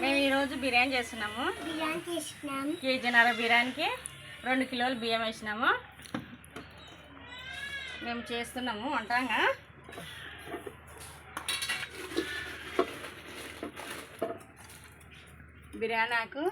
మేము ఈరోజు బిర్యానీ చేస్తున్నాము. కేజీన్నర బిర్యానీకి 2 కిలోలు బియ్యం వేసినాము. మేము చేస్తున్నాము వంటంగా. బిర్యానీ ఆకు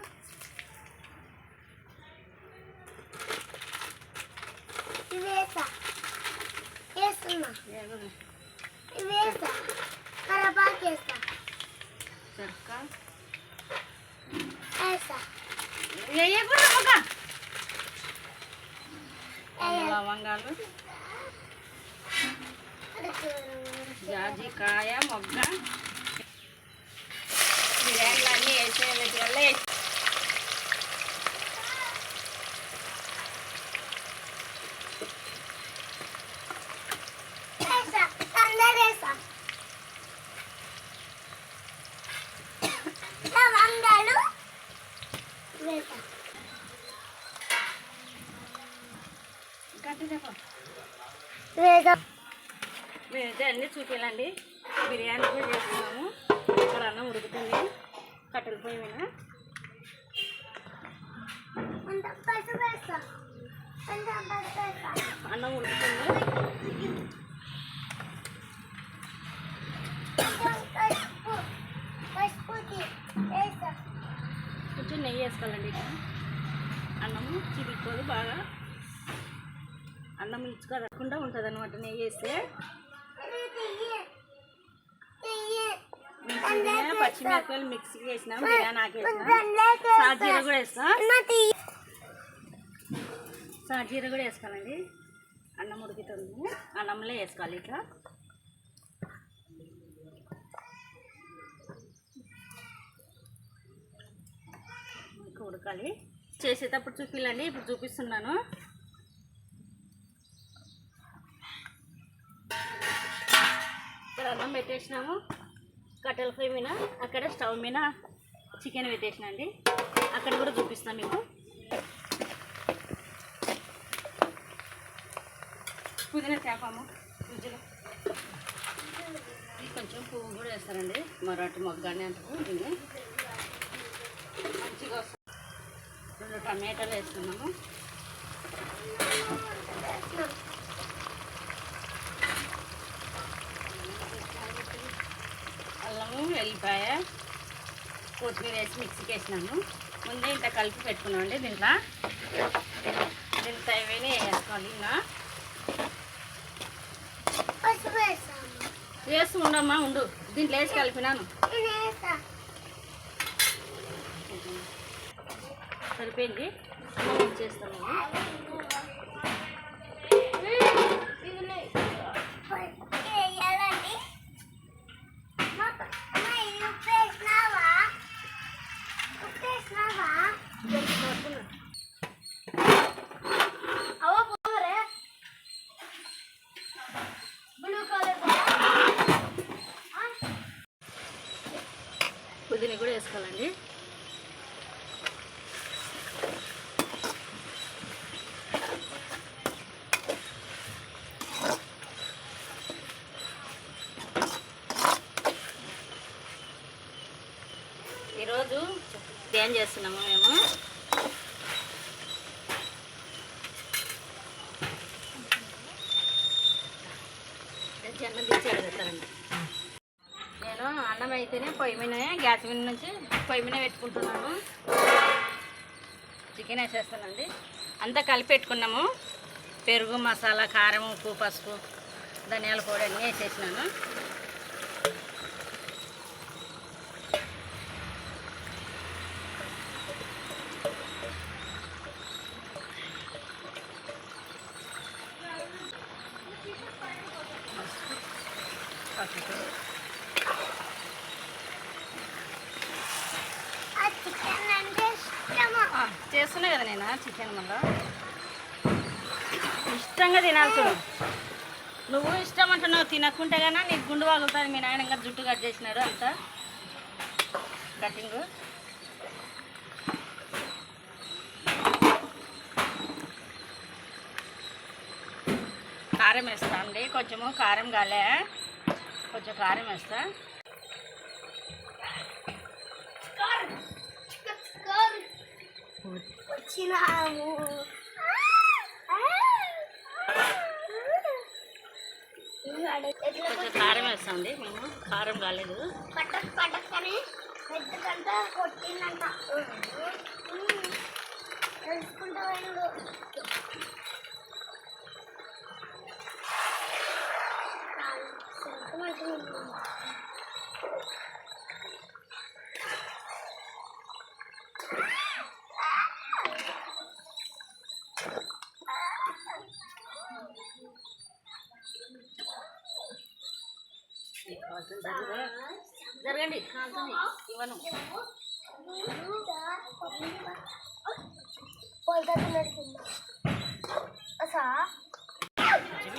లవంగాలు, జాజికాయ, మొగ్గ, బిర్యానీలు అన్నీ వేసే వల్ల మేమైతే అన్నీ చూపించాలండి. బిర్యానీ కూడా చేస్తున్నాము. ఇక్కడ అన్నం ఉడుకుతుంది కట్టెల పొయ్యి మీద. అన్నం ఉడుకుతుంది. కొంచెం నెయ్యి వేసుకోవాలండి. ఇక్కడ అన్నము చిరిగిపోదు, బాగా అన్నం ఇచ్చుకోకుండా ఉంటుంది అన్నమాట నెయ్యి వేస్తే. పచ్చిమిరపకాయలు మిక్సీకి వేసినాం, బిర్యానీ ఆకేసినాం, సాజీర కూడా వేస్తాం. సాజీర కూడా వేసుకోవాలండి. అన్నం ఉడుకుతుంది, అన్నంలో వేసుకోవాలి. ఇట్లా ఇంకా ఉడకాలి. చేసేటప్పుడు చూపించండి, ఇప్పుడు చూపిస్తున్నాను. ఇక్కడ అన్నం పెట్టేసినాము కట్టెల పొయ్యి మీద. అక్కడ స్టవ్ మీద చికెన్ పెట్టేసిన అండి, అక్కడ కూడా చూపిస్తాను మీకు. పుదీనా చేపాము ఫ్రిడ్జ్లో. కొంచెం పువ్వు కూడా వేస్తారండి, మరొకటి మొగ్గానే అంటారు. దీన్ని మంచిగా వస్తుంది. 2 టమాటాలు వేస్తున్నాము. అల్లము, వెల్లిపాయ, కొత్తిమీర వేసి మిక్సీకి వేసినాము. ముందే ఇంత కలిపి పెట్టుకున్నామండి. దీంట్లో ఇవన్నీ వేసుకోవాలి. ఇంకా వేస్తూ ఉండమ్మా, ఉండు. దీంట్లో వేసి కలిపినాను. సరిపోయింది. చేస్తాము. పుదీనా కూడా వేసుకోవాలండి. ఈరోజు బిర్యానీ చేస్తున్నాము మేము. అన్నం తెచ్చాడు కదండి. నేను అన్నం అయితేనే పొయ్యి మీద, గ్యాస్ మీద నుంచి పొయ్యి మీద పెట్టుకుంటున్నాను. చికెన్ వేసేస్తానండి. అంతా కలిపి పెట్టుకున్నాము. పెరుగు, మసాలా, కారం, ఉప్పు, పసుపు, ధనియాల పొడి అన్నీ వేసేసినాను. చేస్తున్నా కదా నేను చికెన్. మళ్ళీ ఇష్టంగా తినాల్సి. నువ్వు ఇష్టం అంటున్నావు, తినకుంటే కానీ నీకు గుండు వాగుతుంది. మీ నాయన ఇంకా జుట్టు కట్ చేసినాడు, అంతా కటింగ్. కారం వేస్తా అండి. కొంచెము కారం కాలే, కొంచెం కారం వేస్తా. వచ్చినాము. కొంచెం కారం వేస్తుంది, మేము కారం కాలేదు. పట్టకని పెద్దకంతా కొట్టిందంట తెలుసుకుంటా వెళ్ళు. జరగండి, కాలుతుంది, ఇవ్వను.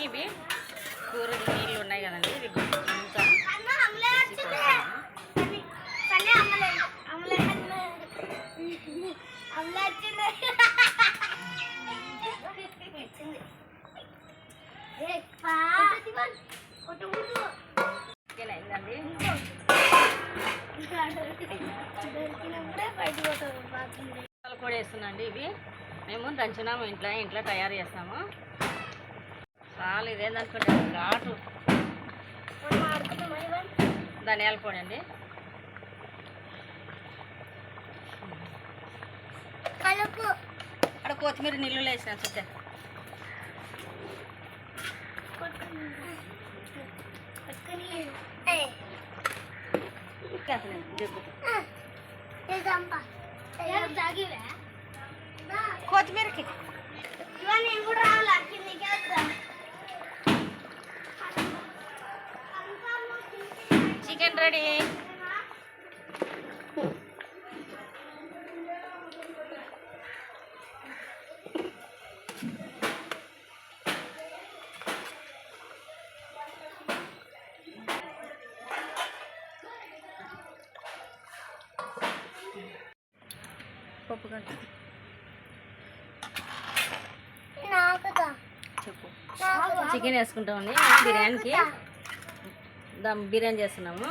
ఇవి కూరలు నీళ్ళు ఉన్నాయి కదండి, ఇవి అంతా అయిందండి. కూడా వేస్తున్నాండి. ఇవి మేము దంచినాము, ఇంట్లో తయారు చేస్తాము. చాలా ఇదేందనుకుంటే ఘాటు. ధనియాల పొడి అండి. అక్కడ కొత్తిమీర నీళ్ళు వేసినా చూస్తే కొత్తిమీరకి చికెన్ రెడీ. పప్పు గంట చెప్పు. చికెన్ వేసుకుంటామండి బిర్యానీకి. దమ్ బిర్యానీ చేస్తున్నాము.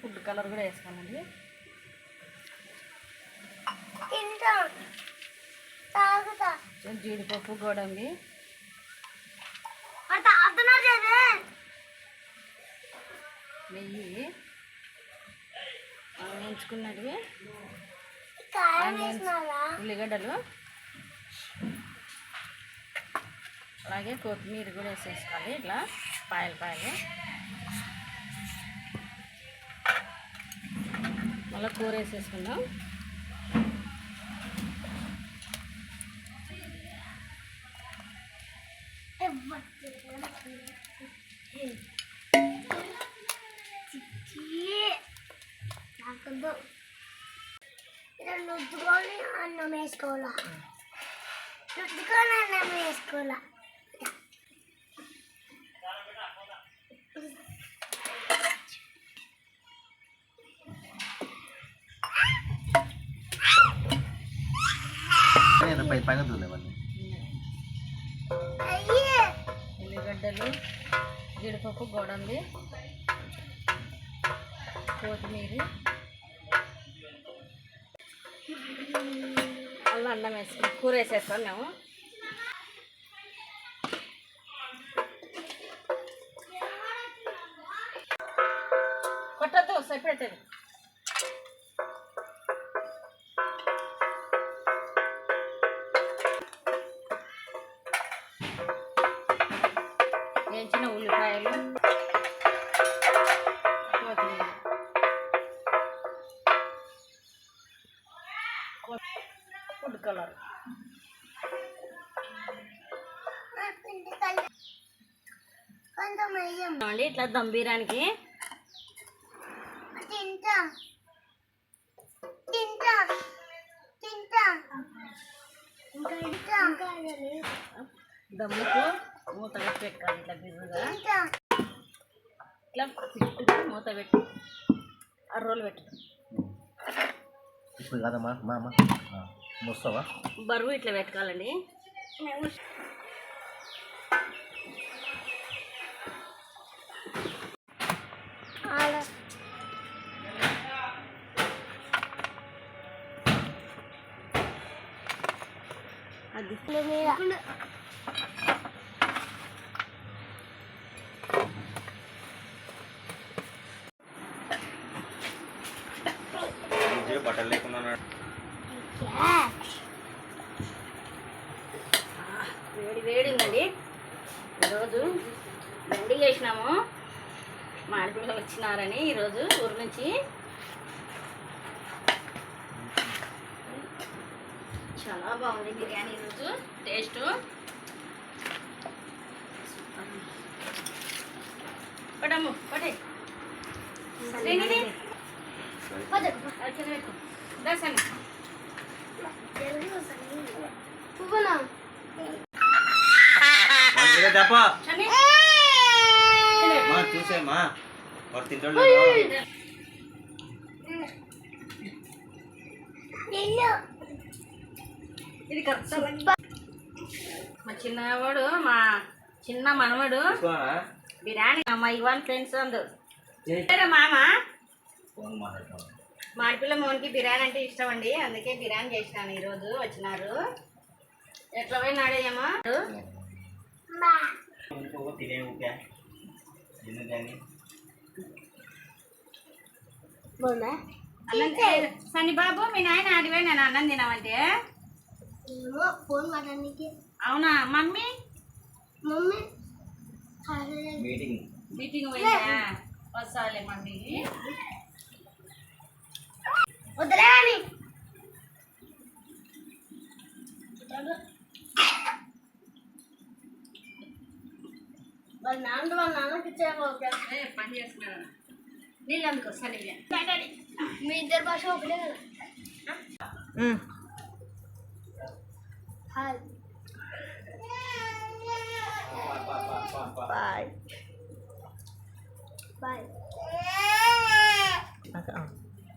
ఫుడ్ కలర్ కూడా వేసుకోనండి. జీడిపప్పు గోడంబి నెయ్యి వేయించుకున్నవి, ఉల్లిగడ్డలు, అలాగే కొత్తిమీర కూడా వేసేసుకోవాలి. ఇట్లా పాయలు మళ్ళీ కూర వేసేసుకుందాం. రుద్దుకొని అన్నం వేసుకోవాలా, రుద్దుకొని అన్నం వేసుకోవాలా. ఉల్లిగడ్డలు, జీడిపప్పు, గోడంబి, కొత్తిమీర, అల్లం అన్నం వేసుకుని కూర వేసేస్తాం మేము. కొట్టద్దు, సెపరేట్. వేయించిన ఉల్లిపాయలు, కొత్తిమీర, ఫుడ్ కలర్, అండి. ఇట్లా దమ్ బిర్యానీకి దమ్ముకు మూత పెట్టి పెట్టాలి ఇట్లా బిజుగా ఇట్లా మూత పెట్టి 6 రోజులు పెట్టు. ఇప్పుడు కాదమ్మా మా అమ్మ వస్తావా? బరువు ఇట్లా పెట్టుకోవాలండి. అది బట్టలు లేకుండా వేడి వేడి ఉందండి. ఈరోజు బండి చేసినాము. మా ఆడపిల్లలు వచ్చినారని ఈరోజు ఊరు నుంచి. చాలా బాగుంది బిర్యానీ ఈరోజు టేస్ట్. పడము పడే దర్శనం చూసేమ్మా వాడు తింటాడు. ఇది కరెక్ట్. మా చిన్నవాడు మా చిన్న మనవడు బిర్యానీ మా ఇవాన్ ఫ్రెండ్స్ అందరు మామ మా ఆడపిల్ల మోనికి బిర్యానీ అంటే ఇష్టం అండి. అందుకే బిర్యానీ చేసినాను. ఈరోజు వచ్చినారు. ఎట్లా పోయినాడు ఏమో సని బాబు మీ నాయన ఆడిపోయి నేను అన్నం తినామంటే ఫోన్ మాట్లాడడానికి. అవునా మమ్మీ మమ్మీ మీటింగ్ పోయిందా? వస్తాలే మమ్మీ. వద్దులే అని వాళ్ళ నాన్నకి ఇచ్చే పని చేస్తున్నాను. నీళ్ళు అందుకు వస్తాను. మీ ఇద్దరు భాష ఒకటే కదా. Hi bye bye.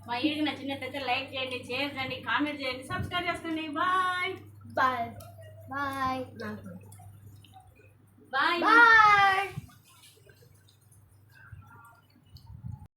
మా వీడియో నచ్చినట్లయితే లైక్ చేయండి, షేర్ చేయండి, కామెంట్ చేయండి, సబ్స్క్రైబ్ చేసుకోండి. Bye bye bye bye bye.